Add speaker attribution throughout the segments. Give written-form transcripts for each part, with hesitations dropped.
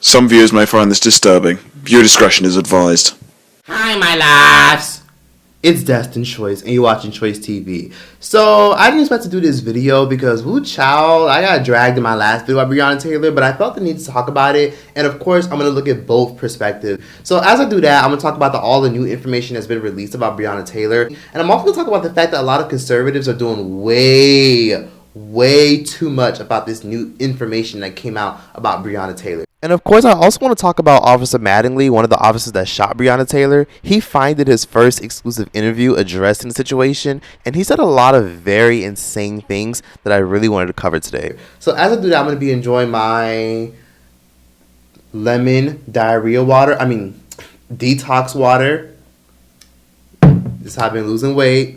Speaker 1: Some viewers may find this disturbing. Viewer discretion is advised.
Speaker 2: Hi, my loves.
Speaker 3: It's Destin Choice, and you're watching TROYCETV. So, I didn't expect to do this video because, woo child, I got dragged in my last video by Breonna Taylor, but I felt the need to talk about it, and of course, I'm going to look at both perspectives. So, as I do that, I'm going to talk about all the new information that's been released about Breonna Taylor, and I'm also going to talk about the fact that a lot of conservatives are doing way too much about this new information that came out about Breonna Taylor. And of course, I also want to talk about Officer Mattingly, one of the officers that shot Breonna Taylor. He fined his first exclusive interview addressing the situation, and he said a lot of very insane things that I really wanted to cover today. So as I do that, I'm going to be enjoying my lemon detox water. This is how I've been losing weight.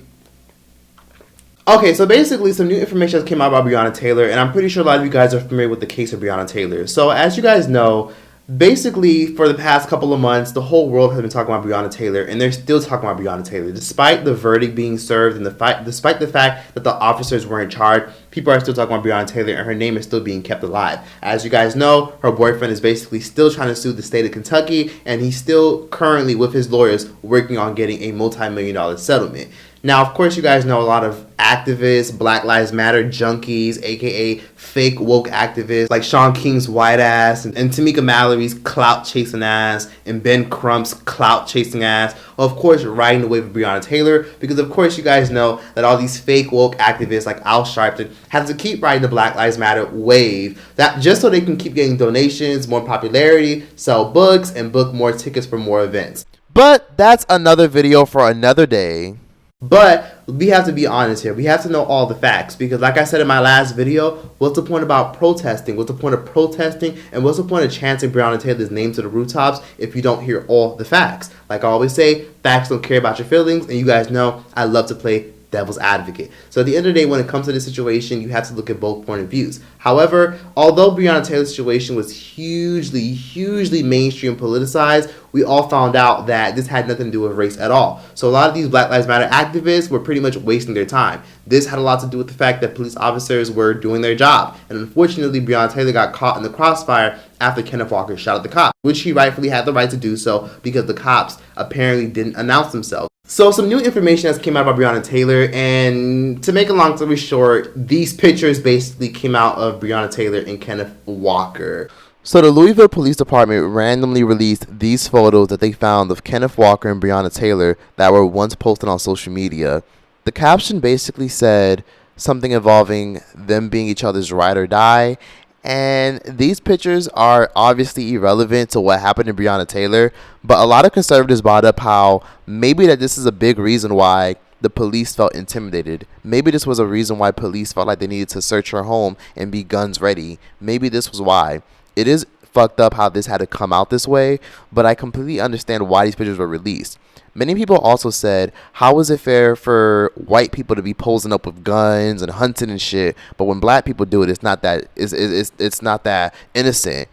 Speaker 3: Okay, so basically some new information that came out about Breonna Taylor, and I'm pretty sure a lot of you guys are familiar with the case of Breonna Taylor. So as you guys know, basically for the past couple of months, the whole world has been talking about Breonna Taylor, and they're still talking about Breonna Taylor. Despite the verdict being served and despite the fact that the officers weren't charged, people are still talking about Breonna Taylor, and her name is still being kept alive. As you guys know, her boyfriend is basically still trying to sue the state of Kentucky, and he's still currently with his lawyers working on getting a multi-million-dollar settlement. Now, of course, you guys know a lot of activists, Black Lives Matter junkies, aka fake woke activists, like Shaun King's white ass, and Tamika Mallory's clout chasing ass, and Ben Crump's clout chasing ass. Of course, riding the wave of Breonna Taylor, because of course you guys know that all these fake woke activists like Al Sharpton have to keep riding the Black Lives Matter wave, that just so they can keep getting donations, more popularity, sell books, and book more tickets for more events. But that's another video for another day. But we have to be honest here. We have to know all the facts, because like I said in my last video, what's the point about protesting? What's the point of protesting? And what's the point of chanting Breonna Taylor's name to the rooftops if you don't hear all the facts? Like I always say, facts don't care about your feelings, and you guys know I love to play devil's advocate. So at the end of the day, when it comes to this situation, you have to look at both point of views. However, although Breonna Taylor's situation was hugely mainstream politicized, we all found out that this had nothing to do with race at all. So a lot of these Black Lives Matter activists were pretty much wasting their time. This had a lot to do with the fact that police officers were doing their job. And unfortunately, Breonna Taylor got caught in the crossfire after Kenneth Walker shot at the cop, which he rightfully had the right to do so because the cops apparently didn't announce themselves. So some new information has came out about Breonna Taylor, and to make a long story short, these pictures basically came out of Breonna Taylor and Kenneth Walker. So the Louisville Police Department randomly released these photos that they found of Kenneth Walker and Breonna Taylor that were once posted on social media. The caption basically said something involving them being each other's ride or die. And these pictures are obviously irrelevant to what happened to Breonna Taylor, but a lot of conservatives brought up how maybe that this is a big reason why the police felt intimidated. Maybe this was a reason why police felt like they needed to search her home and be guns ready. Maybe this was why. It is fucked up how this had to come out this way, but I completely understand why these pictures were released. Many people also said, how is it fair for white people to be posing up with guns and hunting and shit, but when black people do it, it's not that innocent,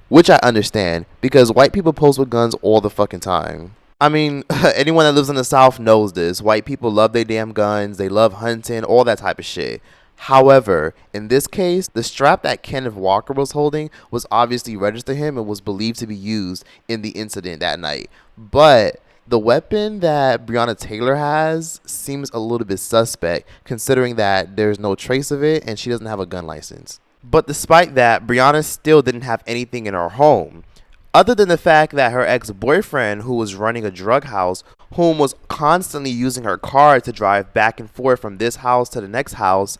Speaker 3: which I understand, because white people pose with guns all the fucking time. I mean, anyone that lives in the South knows this. White people love their damn guns, they love hunting, all that type of shit. However, in this case, the strap that Kenneth Walker was holding was obviously registered to him and was believed to be used in the incident that night. But the weapon that Breonna Taylor has seems a little bit suspect, considering that there's no trace of it and she doesn't have a gun license. But despite that, Breonna still didn't have anything in her home, other than the fact that her ex-boyfriend, who was running a drug house, whom was constantly using her car to drive back and forth from this house to the next house,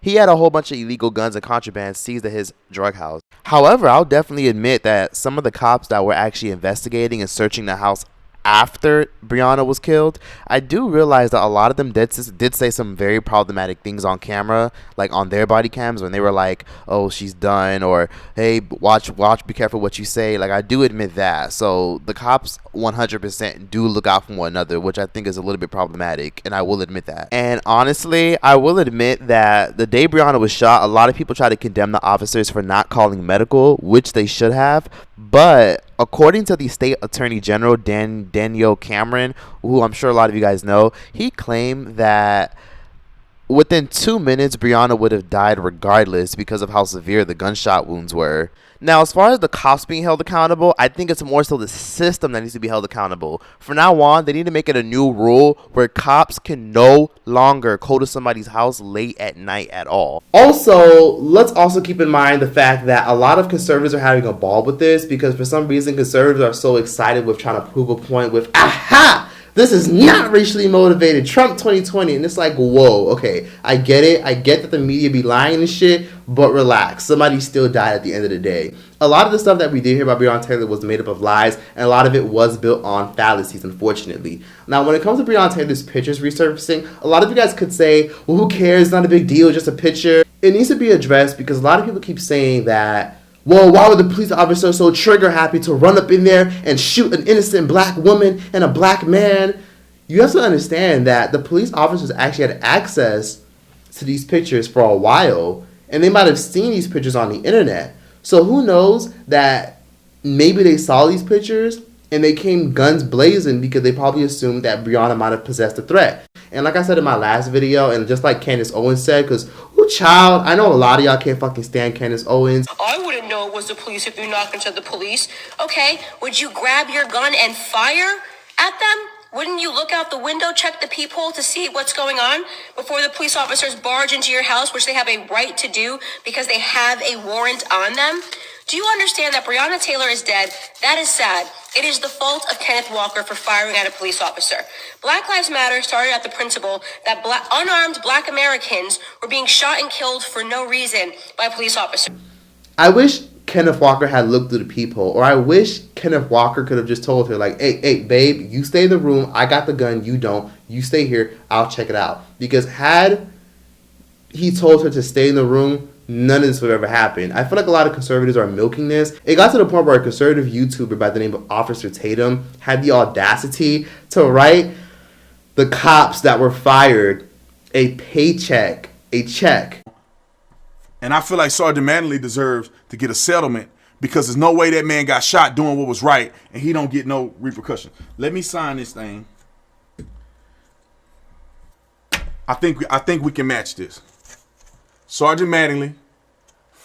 Speaker 3: he had a whole bunch of illegal guns and contraband seized at his drug house. However, I'll definitely admit that some of the cops that were actually investigating and searching the house after Breonna was killed, I do realize that a lot of them did say some very problematic things on camera, like on their body cams, when they were like, oh, she's done, or hey, watch, be careful what you say. Like, I do admit that. So the cops 100% do look out for one another, which I think is a little bit problematic, and I will admit that. And honestly, I will admit that the day Breonna was shot, a lot of people tried to condemn the officers for not calling medical, which they should have, but according to the state attorney general, Daniel Cameron, who I'm sure a lot of you guys know, he claimed that within 2 minutes, Breonna would have died regardless because of how severe the gunshot wounds were. Now, as far as the cops being held accountable, I think it's more so the system that needs to be held accountable. From now on, they need to make it a new rule where cops can no longer go to somebody's house late at night at all. Also, let's also keep in mind the fact that a lot of conservatives are having a ball with this because for some reason conservatives are so excited with trying to prove a point with, aha! This is not racially motivated. Trump 2020. And it's like, whoa, okay. I get it. I get that the media be lying and shit, but relax. Somebody still died at the end of the day. A lot of the stuff that we did hear about Breonna Taylor was made up of lies, and a lot of it was built on fallacies, unfortunately. Now, when it comes to Breonna Taylor's pictures resurfacing, a lot of you guys could say, well, who cares? It's not a big deal, just a picture. It needs to be addressed because a lot of people keep saying that, well, why would the police officer so trigger happy to run up in there and shoot an innocent black woman and a black man? You have to understand that the police officers actually had access to these pictures for a while, and they might have seen these pictures on the internet. So who knows that maybe they saw these pictures and they came guns blazing because they probably assumed that Breonna might have possessed a threat. And like I said in my last video, and just like Candace Owens said, because, ooh, child, I know a lot of y'all can't fucking stand Candace Owens.
Speaker 4: I wouldn't know it was the police if you knocked into the police. Okay, would you grab your gun and fire at them? Wouldn't you look out the window, check the peephole to see what's going on before the police officers barge into your house, which they have a right to do because they have a warrant on them? Do you understand that Breonna Taylor is dead? That is sad. It is the fault of Kenneth Walker for firing at a police officer. Black Lives Matter started at the principle that unarmed black Americans were being shot and killed for no reason by police officers.
Speaker 3: I wish Kenneth Walker had looked through the peephole, or I wish Kenneth Walker could have just told her, like, hey, babe, you stay in the room. I got the gun. You don't. You stay here. I'll check it out. Because had he told her to stay in the room, none of this would ever happen. I feel like a lot of conservatives are milking this. It got to the point where a conservative YouTuber by the name of Officer Tatum had the audacity to write the cops that were fired a check.
Speaker 5: And I feel like Sergeant Manley deserves to get a settlement because there's no way that man got shot doing what was right and he don't get no repercussion. Let me sign this thing. I think we can match this. Sergeant Manley,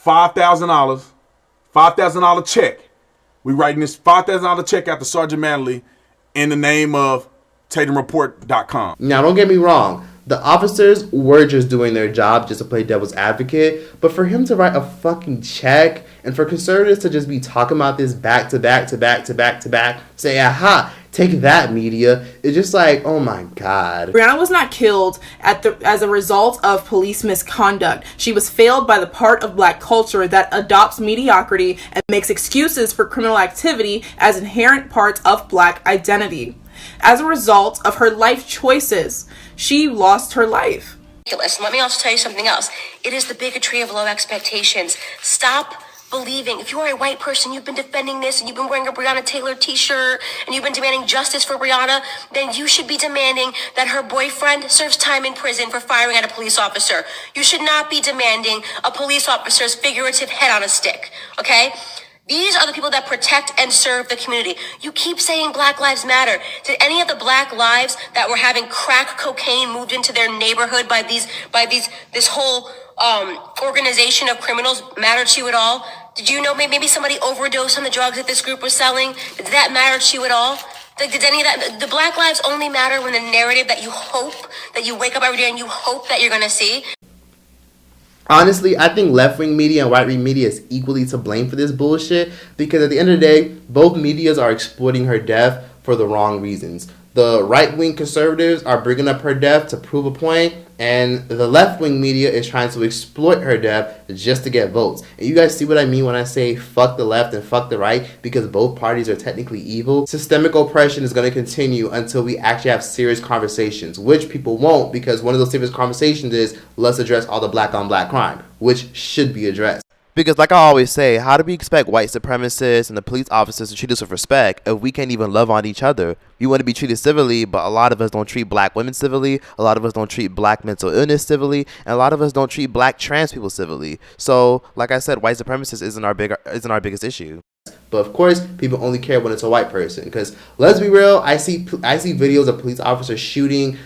Speaker 5: $5,000 check. We writing this $5,000 check out to Sergeant Manley in the name of TatumReport.com.
Speaker 3: Now, don't get me wrong. The officers were just doing their job just to play devil's advocate. But for him to write a fucking check and for conservatives to just be talking about this back to back, say, aha, take that, media. It's just like, oh my God.
Speaker 6: Breonna was not killed as a result of police misconduct. She was failed by the part of black culture that adopts mediocrity and makes excuses for criminal activity as inherent parts of black identity. As a result of her life choices, she lost her life.
Speaker 4: Let me also tell you something else. It is the bigotry of low expectations. Stop believing. If you are a white person, you've been defending this and you've been wearing a Breonna Taylor t-shirt and you've been demanding justice for Breonna, then you should be demanding that her boyfriend serves time in prison for firing at a police officer. You should not be demanding a police officer's figurative head on a stick, okay? These are the people that protect and serve the community. You keep saying Black Lives Matter. Did any of the black lives that were having crack cocaine moved into their neighborhood by this whole organization of criminals matter to you at all? Did you know maybe somebody overdosed on the drugs that this group was selling? Did that matter to you at all? Did any of that? The black lives only matter when the narrative that you hope, that you wake up every day and you hope that you're going to see.
Speaker 3: Honestly, I think left-wing media and right-wing media is equally to blame for this bullshit because at the end of the day, both medias are exploiting her death for the wrong reasons. The right-wing conservatives are bringing up her death to prove a point, and the left-wing media is trying to exploit her death just to get votes. And you guys see what I mean when I say fuck the left and fuck the right, because both parties are technically evil. Systemic oppression is going to continue until we actually have serious conversations, which people won't, because one of those serious conversations is let's address all the black on black crime, which should be addressed. Because like I always say, how do we expect white supremacists and the police officers to treat us with respect if we can't even love on each other? We want to be treated civilly, but a lot of us don't treat black women civilly, a lot of us don't treat black mental illness civilly, and a lot of us don't treat black trans people civilly. So, like I said, white supremacists isn't our biggest issue. But of course, people only care when it's a white person. Because let's be real, I see videos of police officers shooting,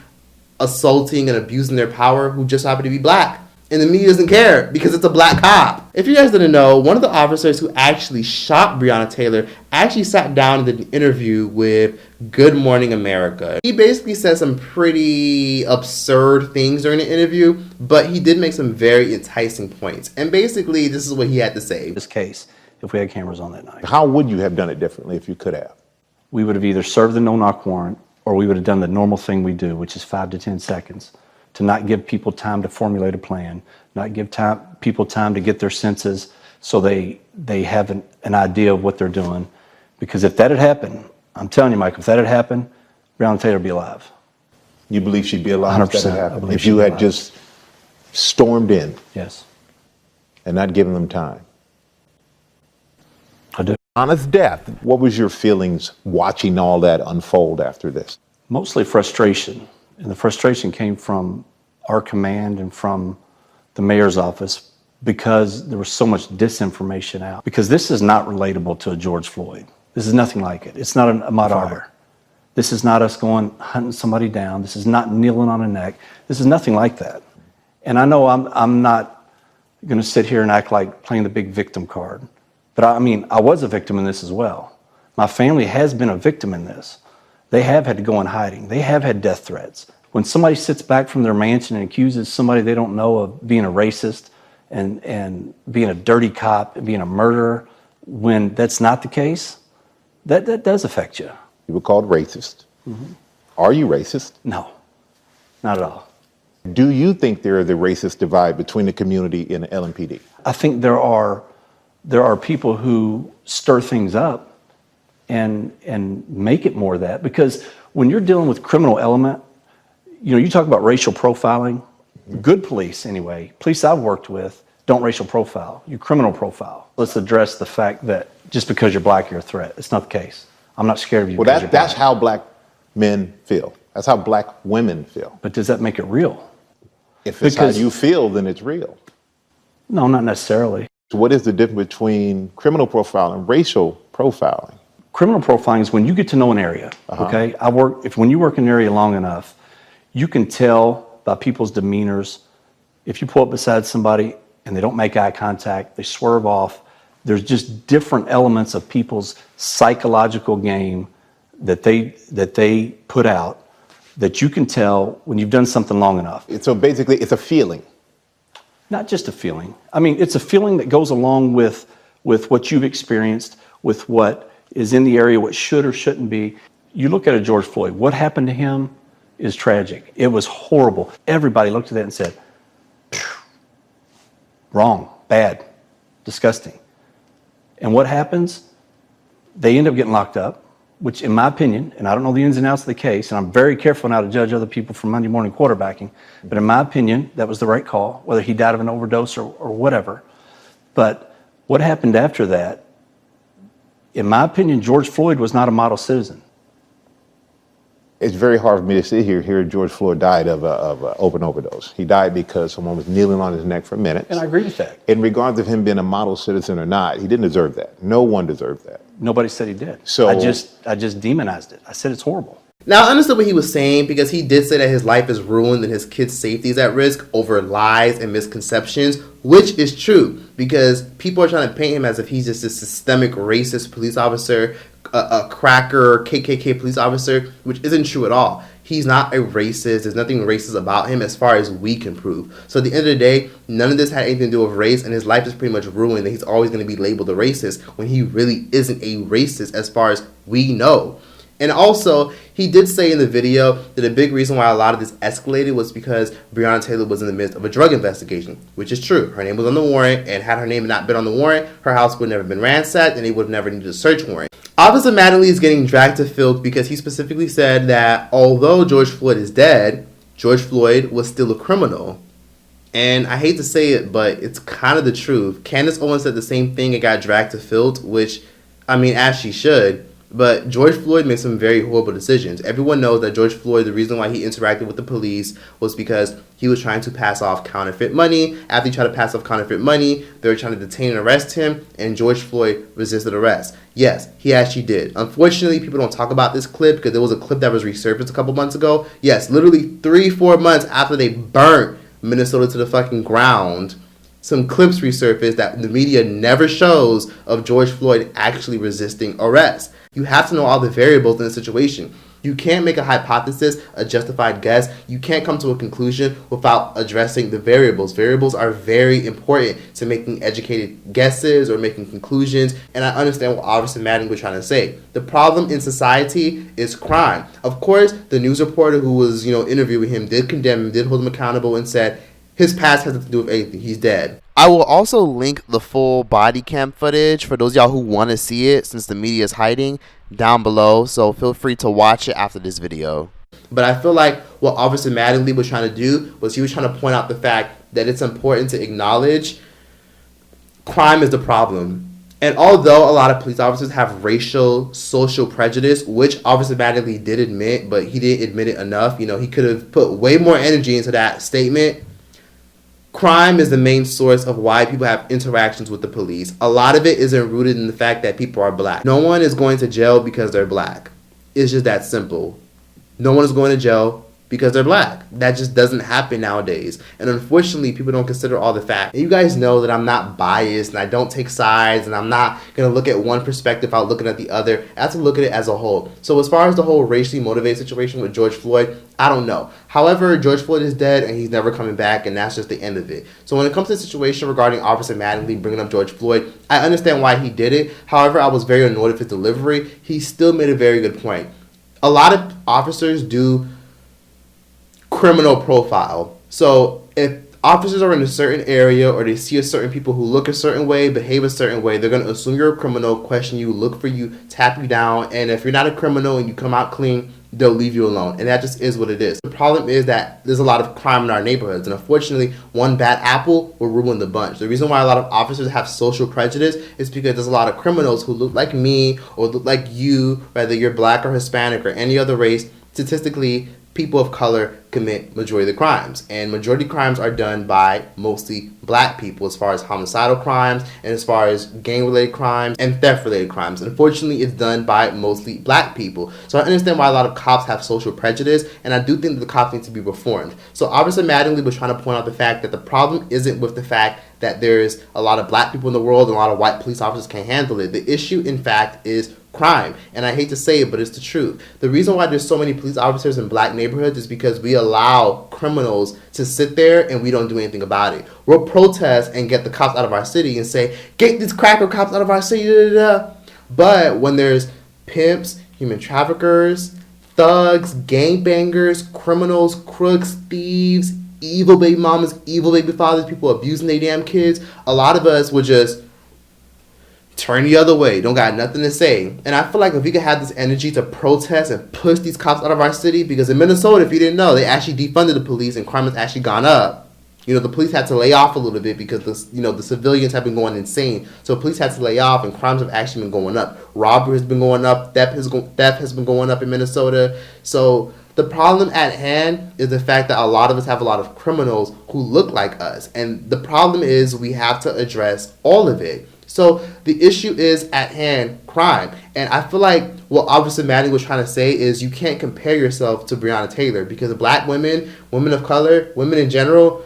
Speaker 3: assaulting, and abusing their power who just happen to be black. And the media doesn't care because it's a black cop. If you guys didn't know, one of the officers who actually shot Breonna Taylor actually sat down and did an interview with Good Morning America. He basically said some pretty absurd things during the interview, but he did make some very enticing points. And basically, this is what he had to say.
Speaker 7: This case, if we had cameras on that night.
Speaker 8: How would you have done it differently if you could have?
Speaker 7: We would have either served the no-knock warrant or we would have done the normal thing we do, which is 5 to 10 seconds, to not give people time to formulate a plan, not give people time to get their senses so they have an idea of what they're doing. Because if that had happened, I'm telling you, Mike, if that had happened, Breonna Taylor would be alive.
Speaker 8: You believe she'd be alive if that
Speaker 7: 100%,
Speaker 8: had
Speaker 7: I
Speaker 8: happened?
Speaker 7: believe
Speaker 8: If you
Speaker 7: she'd be
Speaker 8: had
Speaker 7: alive.
Speaker 8: just stormed in
Speaker 7: Yes,
Speaker 8: and not given them time?
Speaker 7: I do.
Speaker 8: Breonna's death, what was your feelings watching all that unfold after this?
Speaker 7: Mostly frustration. And the frustration came from our command and from the mayor's office because there was so much disinformation out. Because this is not relatable to a George Floyd. This is nothing like it. It's not a Ahmaud Arbery. This is not us going hunting somebody down. This is not kneeling on a neck. This is nothing like that. And I know I'm not going to sit here and act like playing the big victim card. But I mean, I was a victim in this as well. My family has been a victim in this. They have had to go in hiding. They have had death threats. When somebody sits back from their mansion and accuses somebody they don't know of being a racist and being a dirty cop and being a murderer, when that's not the case, that does affect you.
Speaker 8: You were called racist. Are you racist?
Speaker 7: No, not at all.
Speaker 8: Do you think there is a racist divide between the community and the LMPD?
Speaker 7: I think there are people who stir things up and make it more of that, because when you're dealing with criminal element, you know, you talk about racial profiling. Good police, anyway, police I've worked with don't racial profile. You criminal profile. Let's address the fact that just because you're black, you're a threat. It's not the case. I'm not scared of you.
Speaker 8: Well,
Speaker 7: because you're
Speaker 8: that's
Speaker 7: black.
Speaker 8: how black men feel. That's how black women feel.
Speaker 7: But does that make it real?
Speaker 8: If it's
Speaker 7: Because-
Speaker 8: how you feel, then it's real.
Speaker 7: No, not necessarily.
Speaker 8: So what is the difference between criminal profiling and racial profiling?
Speaker 7: Criminal profiling is when you get to know an area. Okay, when you work in an area long enough, you can tell by people's demeanors. If you pull up beside somebody and they don't make eye contact, they swerve off. There's just different elements of people's psychological game that they put out that you can tell when you've done something long enough.
Speaker 8: So basically, it's a feeling.
Speaker 7: Not just a feeling. I mean, it's a feeling that goes along with what you've experienced, with what is in the area, what should or shouldn't be. You look at a George Floyd, what happened to him is tragic. It was horrible. Everybody looked at that and said, wrong, bad, disgusting. And what happens? They end up getting locked up, which in my opinion, and I don't know the ins and outs of the case, and I'm very careful now to judge other people for Monday morning quarterbacking, but in my opinion, that was the right call, whether he died of an overdose or whatever. But what happened after that, in my opinion, George Floyd was not a model citizen.
Speaker 8: It's very hard for me to sit here and hear George Floyd died of an open overdose. He died because someone was kneeling on his neck for minutes.
Speaker 7: And I agree with that.
Speaker 8: In regards of him being a model citizen or not, he didn't deserve that. No one deserved that.
Speaker 7: Nobody said he did.
Speaker 8: So-
Speaker 7: I just demonized it. I said it's horrible.
Speaker 3: Now, I understood what he was saying because he did say that his life is ruined and his kid's safety is at risk over lies and misconceptions, which is true because people are trying to paint him as if he's just a systemic racist police officer, a cracker, KKK police officer, which isn't true at all. He's not a racist. There's nothing racist about him as far as we can prove. So at the end of the day, none of this had anything to do with race, and his life is pretty much ruined, and he's always going to be labeled a racist when he really isn't a racist as far as we know. And also, he did say in the video that a big reason why a lot of this escalated was because Breonna Taylor was in the midst of a drug investigation, which is true. Her name was on the warrant, and had her name not been on the warrant, her house would have never been ransacked, and they would have never needed a search warrant. Officer Mattingly is getting dragged to filth because he specifically said that although George Floyd is dead, George Floyd was still a criminal. And I hate to say it, but it's kind of the truth. Candace Owens said the same thing and got dragged to filth, which, I mean, as she should. But George Floyd made some very horrible decisions. Everyone knows that George Floyd, the reason why he interacted with the police was because he was trying to pass off counterfeit money. After he tried to pass off counterfeit money, they were trying to detain and arrest him, and George Floyd resisted arrest. Yes, he actually did. Unfortunately, people don't talk about this clip because there was a clip that was resurfaced a couple months ago. Yes, literally 3-4 months after they burnt Minnesota to the fucking ground, some clips resurfaced that the media never shows of George Floyd actually resisting arrest. You have to know all the variables in the situation. You can't make a hypothesis, a justified guess. You can't come to a conclusion without addressing the variables. Variables are very important to making educated guesses or making conclusions. And I understand what Officer Madden was trying to say. The problem in society is crime. Of course, the news reporter who was, interviewing him did condemn him, did hold him accountable, and said his past has nothing to do with anything. He's dead. I will also link the full body cam footage for those of y'all who want to see it, since the media is hiding, down below. So feel free to watch it after this video. But I feel like what Officer Mattingly was trying to do was he was trying to point out the fact that it's important to acknowledge crime is the problem. And although a lot of police officers have racial, social prejudice, which Officer Mattingly did admit, but he didn't admit it enough. He could have put way more energy into that statement. Crime is the main source of why people have interactions with the police. A lot of it isn't rooted in the fact that people are black. No one is going to jail because they're black. It's just that simple. No one is going to jail because they're black. That just doesn't happen nowadays. And unfortunately, people don't consider all the facts. And you guys know that I'm not biased and I don't take sides and I'm not going to look at one perspective without looking at the other. I have to look at it as a whole. So as far as the whole racially motivated situation with George Floyd, I don't know. However, George Floyd is dead and he's never coming back, and that's just the end of it. So when it comes to the situation regarding Officer Mattingly bringing up George Floyd, I understand why he did it. However, I was very annoyed with his delivery. He still made a very good point. A lot of officers do criminal profile. So if officers are in a certain area or they see a certain people who look a certain way, behave a certain way, they're going to assume you're a criminal, question you, look for you, tap you down, and if you're not a criminal and you come out clean, they'll leave you alone. And that just is what it is. The problem is that there's a lot of crime in our neighborhoods, and unfortunately, one bad apple will ruin the bunch. The reason why a lot of officers have social prejudice is because there's a lot of criminals who look like me or look like you, whether you're black or Hispanic or any other race. Statistically, people of color commit majority of the crimes, and majority crimes are done by mostly black people as far as homicidal crimes and as far as gang-related crimes and theft-related crimes. Unfortunately, it's done by mostly black people. So I understand why a lot of cops have social prejudice, and I do think that the cops need to be reformed. So Officer Mattingly was trying to point out the fact that the problem isn't with the fact that there's a lot of black people in the world and a lot of white police officers can't handle it. The issue, in fact, is crime. And I hate to say it, but it's the truth. The reason why there's so many police officers in black neighborhoods is because we allow criminals to sit there and we don't do anything about it. We'll protest and get the cops out of our city and say, get these cracker cops out of our city, da, da, da. But when there's pimps, human traffickers, thugs, gangbangers, criminals, crooks, thieves, evil baby mamas, evil baby fathers, people abusing their damn kids, a lot of us would just turn the other way, don't got nothing to say. And I feel like if we could have this energy to protest and push these cops out of our city, because in Minnesota, if you didn't know, they actually defunded the police and crime has actually gone up. The police had to lay off a little bit because the civilians have been going insane. So police had to lay off and crimes have actually been going up. Robbery has been going up, theft has been going up in Minnesota. So the problem at hand is the fact that a lot of us have a lot of criminals who look like us. And the problem is we have to address all of it. So the issue is at hand, crime. And I feel like what Officer Maddie was trying to say is you can't compare yourself to Breonna Taylor, because black women, women of color, women in general,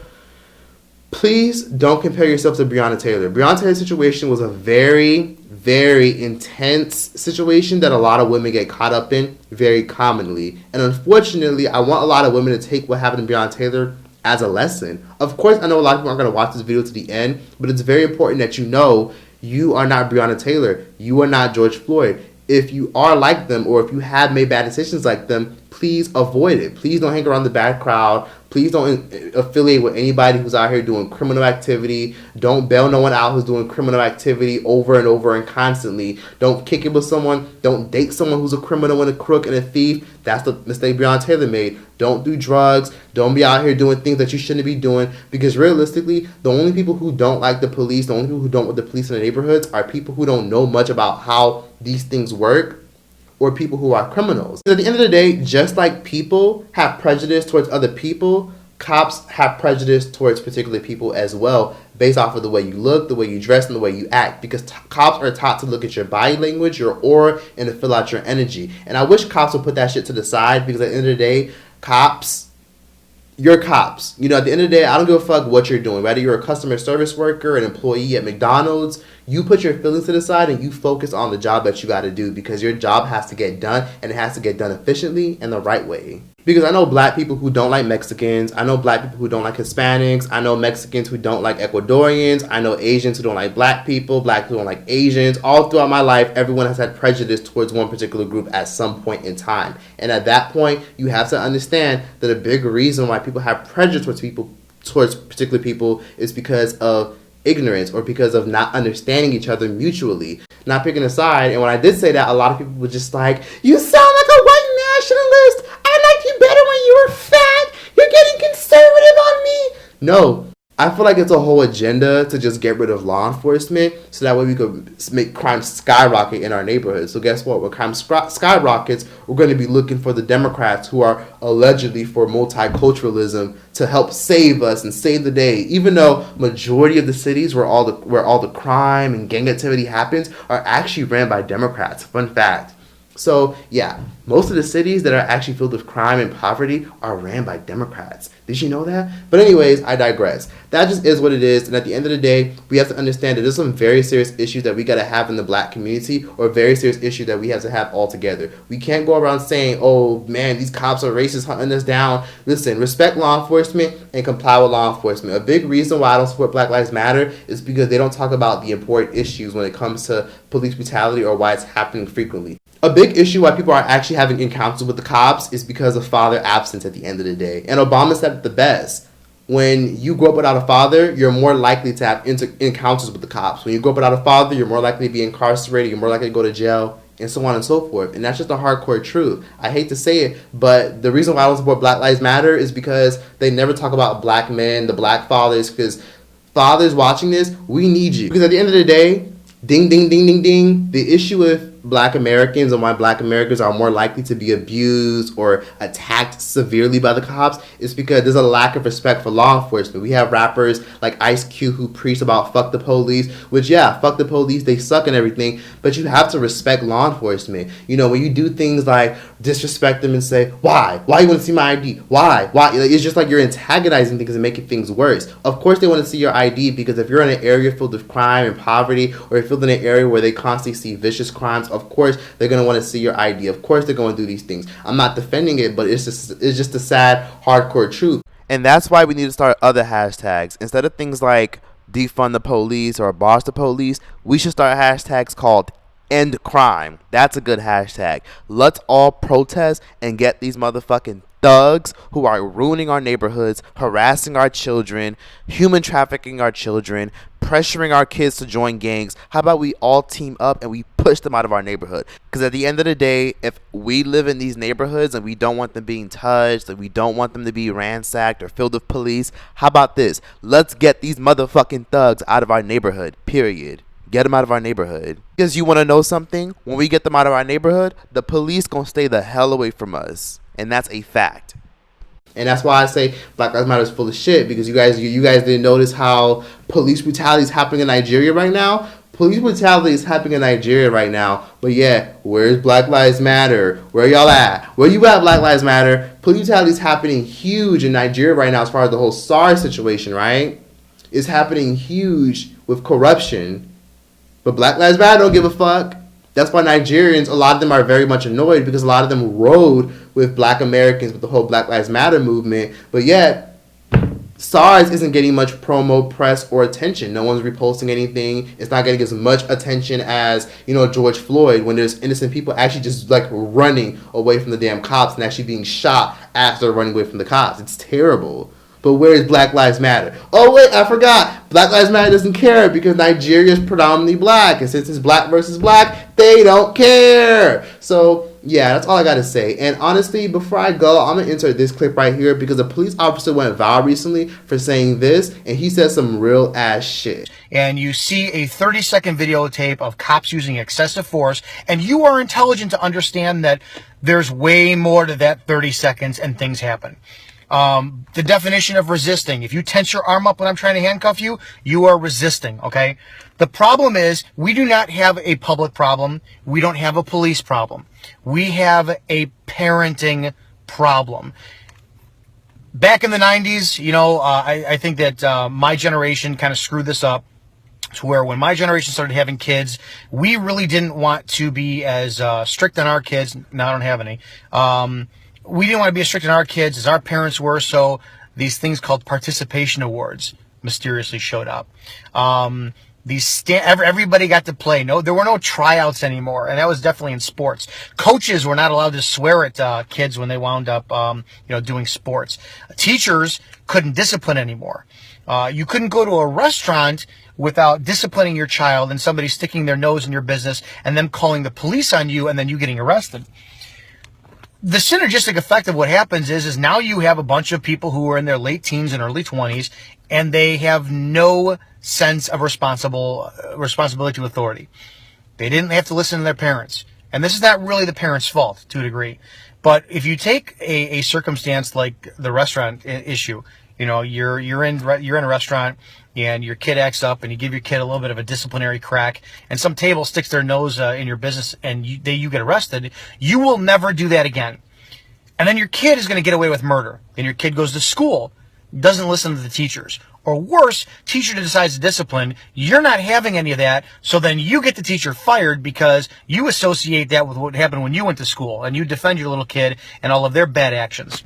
Speaker 3: please don't compare yourself to Breonna Taylor. Breonna Taylor's situation was a very, very intense situation that a lot of women get caught up in very commonly. And unfortunately, I want a lot of women to take what happened to Breonna Taylor as a lesson. Of course, I know a lot of people aren't going to watch this video to the end, but it's very important that you know you are not Breonna Taylor. You are not George Floyd. If you are like them, or if you have made bad decisions like them, please avoid it. Please don't hang around the bad crowd. Please don't affiliate with anybody who's out here doing criminal activity. Don't bail no one out who's doing criminal activity over and over and constantly. Don't kick it with someone. Don't date someone who's a criminal and a crook and a thief. That's the mistake Breonna Taylor made. Don't do drugs. Don't be out here doing things that you shouldn't be doing. Because realistically, the only people who don't like the police, the only people who don't want the police in the neighborhoods are people who don't know much about how these things work, or people who are criminals. At the end of the day, just like people have prejudice towards other people, cops have prejudice towards particular people as well, based off of the way you look, the way you dress, and the way you act. Because cops are taught to look at your body language, your aura, and to fill out your energy. And I wish cops would put that shit to the side, because at the end of the day, cops, you're cops. You know, at the end of the day, I don't give a fuck what you're doing. Whether you're a customer service worker, an employee at McDonald's, you put your feelings to the side and you focus on the job that you got to do, because your job has to get done, and it has to get done efficiently and the right way. Because I know black people who don't like Mexicans. I know black people who don't like Hispanics. I know Mexicans who don't like Ecuadorians. I know Asians who don't like black people who don't like Asians. All throughout my life, everyone has had prejudice towards one particular group at some point in time. And at that point, you have to understand that a big reason why people have prejudice towards particular people is because of ignorance, or because of not understanding each other mutually, not picking a side. And when I did say that, a lot of people were just like, you sound like a white nationalist. I liked you better when you were fat. You're getting conservative on me. No, I feel like it's a whole agenda to just get rid of law enforcement so that way we could make crime skyrocket in our neighborhoods. So guess what? When crime skyrockets, we're going to be looking for the Democrats who are allegedly for multiculturalism to help save us and save the day. Even though majority of the cities where all the crime and gang activity happens are actually ran by Democrats. Fun fact. So, yeah, most of the cities that are actually filled with crime and poverty are ran by Democrats. Did you know that? But anyways, I digress. That just is what it is. And at the end of the day, we have to understand that there's some very serious issues that we got to have in the black community, or very serious issues that we have to have altogether. We can't go around saying, oh, man, these cops are racist, hunting us down. Listen, respect law enforcement and comply with law enforcement. A big reason why I don't support Black Lives Matter is because they don't talk about the important issues when it comes to police brutality or why it's happening frequently. A big issue why people are actually having encounters with the cops is because of father absence at the end of the day. And Obama said it the best. When you grow up without a father, you're more likely to have encounters with the cops. When you grow up without a father, you're more likely to be incarcerated, you're more likely to go to jail, and so on and so forth. And that's just a hardcore truth. I hate to say it, but the reason why I don't support Black Lives Matter is because they never talk about black men, the black fathers, because fathers watching this, we need you. Because at the end of the day, ding, ding, ding, ding, ding, the issue with black Americans and why black Americans are more likely to be abused or attacked severely by the cops is because there's a lack of respect for law enforcement. We have rappers like Ice Cube who preach about fuck the police, which, yeah, fuck the police, they suck and everything, but you have to respect law enforcement. You know, when you do things like disrespect them and say, why you want to see my ID? Why? It's just like you're antagonizing things and making things worse. Of course they want to see your ID, because if you're in an area filled with crime and poverty, or if you're in an area where they constantly see vicious crimes, of course they're going to want to see your ID. Of course they're going to do these things. I'm not defending it, but it's just a sad, hardcore truth. And that's why we need to start other hashtags. Instead of things like defund the police or abolish the police, we should start hashtags called end crime. That's a good hashtag. Let's all protest and get these motherfucking thugs who are ruining our neighborhoods, harassing our children, human trafficking our children, pressuring our kids to join gangs. How about we all team up and we push them out of our neighborhood? Because at the end of the day, if we live in these neighborhoods and we don't want them being touched, and we don't want them to be ransacked or filled with police, how about this? Let's get these motherfucking thugs out of our neighborhood, period. Get them out of our neighborhood. Because you want to know something? When we get them out of our neighborhood, the police gonna stay the hell away from us. And that's a fact. And that's why I say Black Lives Matter is full of shit, because you guys didn't notice how police brutality is happening in Nigeria right now. Police brutality is happening in Nigeria right now. But yeah, where's Black Lives Matter? Where y'all at? Where you at, Black Lives Matter? Police brutality is happening huge in Nigeria right now as far as the whole SARS situation, right? It's happening huge with corruption. But Black Lives Matter don't give a fuck. That's why Nigerians, a lot of them are very much annoyed, because a lot of them rode with black Americans with the whole Black Lives Matter movement. But yet, SARS isn't getting much promo, press, or attention. No one's reposting anything. It's not getting as much attention as, George Floyd, when there's innocent people actually just like running away from the damn cops and actually being shot after they're running away from the cops. It's terrible. But where is Black Lives Matter? Oh, wait, I forgot. Black Lives Matter doesn't care because Nigeria is predominantly black. And since it's black versus black, they don't care. So, yeah, that's all I got to say. And honestly, before I go, I'm going to insert this clip right here, because a police officer went viral recently for saying this, and he said some real ass shit.
Speaker 9: And you see a 30-second videotape of cops using excessive force, and you are intelligent to understand that there's way more to that 30 seconds and things happen. The definition of resisting: if you tense your arm up when I'm trying to handcuff you, you are resisting, okay? The problem is, we do not have a public problem. We don't have a police problem. We have a parenting problem. Back in the 90s, you know, I think that my generation kind of screwed this up to where when my generation started having kids, we really didn't want to be as strict on our kids. Now I don't have any. We didn't want to be as strict on our kids as our parents were, so these things called participation awards mysteriously showed up. Everybody got to play. No, there were no tryouts anymore, and that was definitely in sports. Coaches were not allowed to swear at kids when they wound up, doing sports. Teachers couldn't discipline anymore. You couldn't go to a restaurant without disciplining your child and somebody sticking their nose in your business and them calling the police on you and then you getting arrested. The synergistic effect of what happens is now you have a bunch of people who are in their late teens and early 20s, and they have no sense of responsibility to authority. They didn't have to listen to their parents. And this is not really the parents' fault to a degree. But if you take a circumstance like the restaurant issue, you know, you're in a restaurant and your kid acts up and you give your kid a little bit of a disciplinary crack and some table sticks their nose in your business and you get arrested, you will never do that again. And then your kid is going to get away with murder. And your kid goes to school, doesn't listen to the teachers. Or worse, teacher decides to discipline. You're not having any of that, so then you get the teacher fired because you associate that with what happened when you went to school and you defend your little kid and all of their bad actions.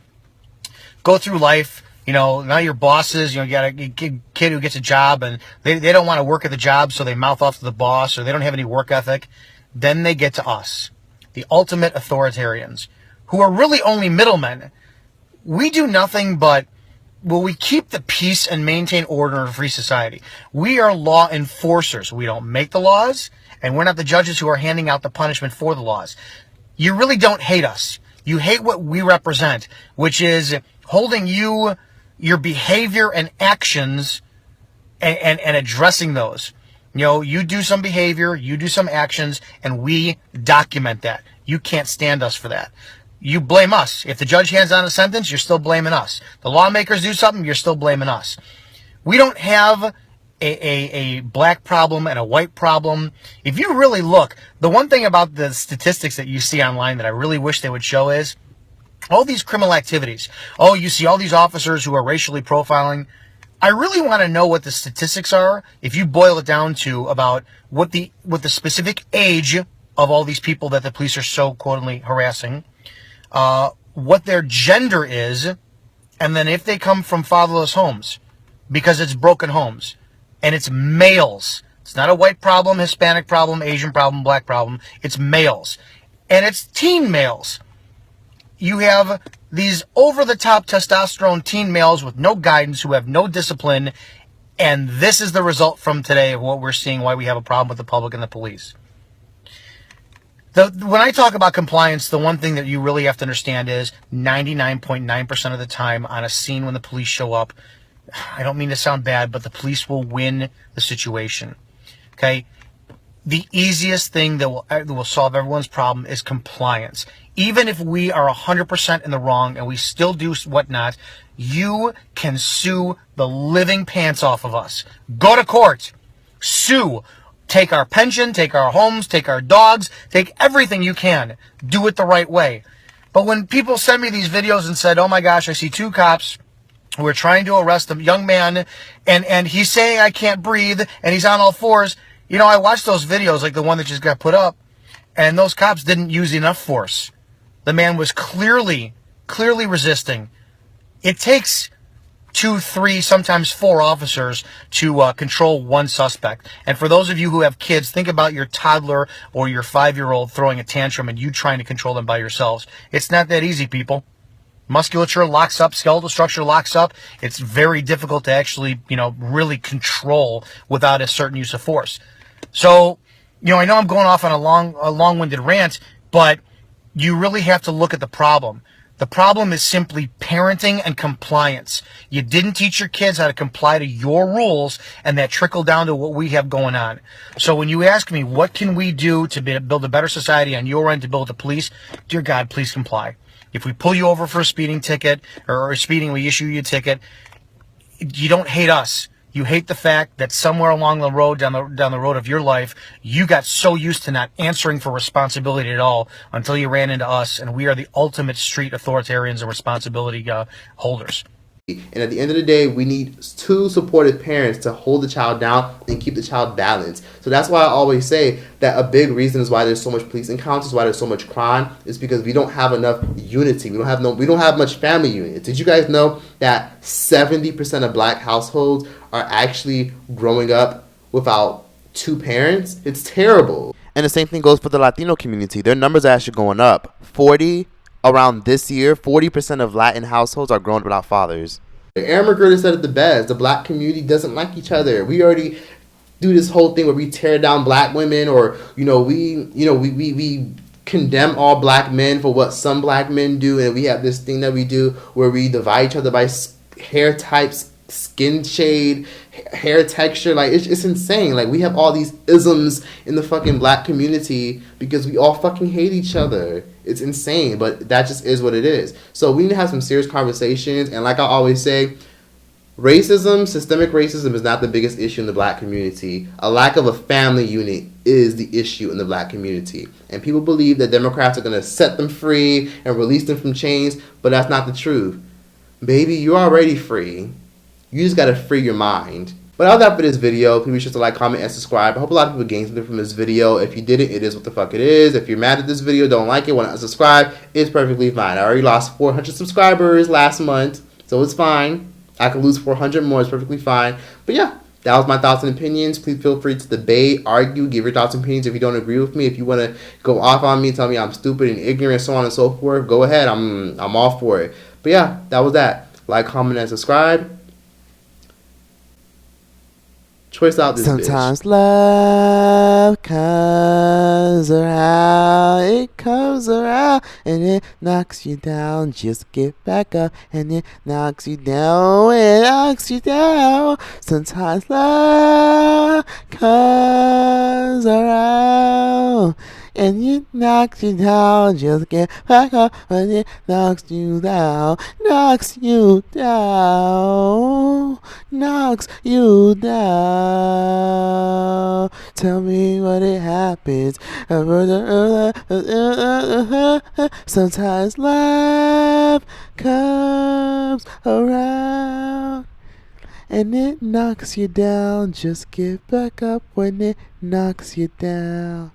Speaker 9: Go through life. You know, now your bosses, you got a kid who gets a job and they don't want to work at the job, so they mouth off to the boss or they don't have any work ethic. Then they get to us, the ultimate authoritarians, who are really only middlemen. We do nothing but, we keep the peace and maintain order in a free society. We are law enforcers. We don't make the laws, and we're not the judges who are handing out the punishment for the laws. You really don't hate us. You hate what we represent, which is holding your behavior and actions and addressing those. You know, you do some behavior, you do some actions, and we document that. You can't stand us for that. You blame us. If the judge hands down a sentence, you're still blaming us. The lawmakers do something, you're still blaming us. We don't have a black problem and a white problem. If you really look, the one thing about the statistics that you see online that I really wish they would show is all these criminal activities. Oh, you see all these officers who are racially profiling. I really want to know what the statistics are if you boil it down to about what the specific age of all these people that the police are so quote-unquote harassing, what their gender is, and then if they come from fatherless homes, because it's broken homes, and it's males. It's not a white problem, Hispanic problem, Asian problem, black problem. It's males. And it's teen males. You have these over-the-top testosterone teen males with no guidance who have no discipline, and this is the result from today of what we're seeing, why we have a problem with the public and the police. When I talk about compliance, the one thing that you really have to understand is 99.9% of the time on a scene when the police show up, I don't mean to sound bad, but the police will win the situation. Okay? The easiest thing that will solve everyone's problem is compliance. Even if we are 100% in the wrong and we still do whatnot, you can sue the living pants off of us. Go to court. Sue. Take our pension, take our homes, take our dogs, take everything you can. Do it the right way. But when people send me these videos and said, oh my gosh, I see two cops who are trying to arrest a young man and he's saying I can't breathe and he's on all fours. You know, I watched those videos like the one that just got put up and those cops didn't use enough force. The man was clearly resisting. It takes 2, 3, sometimes 4 officers to control one suspect. And for those of you who have kids, think about your toddler or your 5-year-old throwing a tantrum and you trying to control them by yourselves. It's not that easy, people. Musculature locks up, skeletal structure locks up. It's very difficult to actually, really control without a certain use of force. So, I know I'm going off on a long-winded rant, but you really have to look at the problem. The problem is simply parenting and compliance. You didn't teach your kids how to comply to your rules, and that trickled down to what we have going on. So when you ask me, what can we do to build a better society on your end to build the police? Dear God, please comply. If we pull you over for a speeding ticket or speeding, we issue you a ticket, you don't hate us. You hate the fact that somewhere along the road, down the road of your life, you got so used to not answering for responsibility at all until you ran into us, and we are the ultimate street authoritarians and responsibility holders.
Speaker 3: And at the end of the day, we need two supportive parents to hold the child down and keep the child balanced. So that's why I always say that a big reason is why there's so much police encounters, why there's so much crime, is because we don't have enough unity. We don't have much family unit. Did you guys know that 70% of black households are actually growing up without two parents? It's terrible. And the same thing goes for the Latino community. Their numbers are actually going up. Around this year, 40% of Latin households are grown without fathers. Aaron McGruder said it the best. The black community doesn't like each other. We already do this whole thing where we tear down black women, or we condemn all black men for what some black men do, and we have this thing that we do where we divide each other by hair types, skin shade, hair texture. Like, it's insane. Like, we have all these isms in the fucking black community because we all fucking hate each other. It's insane, but that just is what it is. So we need to have some serious conversations, and like I always say, racism, systemic racism, is not the biggest issue in the black community. A lack of a family unit is the issue in the black community. And people believe that Democrats are going to set them free and release them from chains, but that's not the truth. Baby, you're already free. You just got to free your mind. But all that for this video. Please be sure to like, comment, and subscribe. I hope a lot of people gained something from this video. If you didn't, it is what the fuck it is. If you're mad at this video, don't like it, want to unsubscribe, it's perfectly fine. I already lost 400 subscribers last month, so it's fine. I can lose 400 more, it's perfectly fine. But yeah, that was my thoughts and opinions. Please feel free to debate, argue, give your thoughts and opinions if you don't agree with me. If you want to go off on me, tell me I'm stupid and ignorant, so on and so forth, go ahead. I'm all for it. But yeah, that was that. Like, comment, and subscribe. Choice out this Sometimes bitch. Love comes around, it comes around, and it knocks you down. Just get back up, and it knocks you down, it knocks you down. Sometimes love comes around, and it knocks you down. Just get back up when it knocks you down. Knocks you down. Knocks you down. Tell me what it happens. Sometimes love comes around, and it knocks you down. Just get back up when it knocks you down.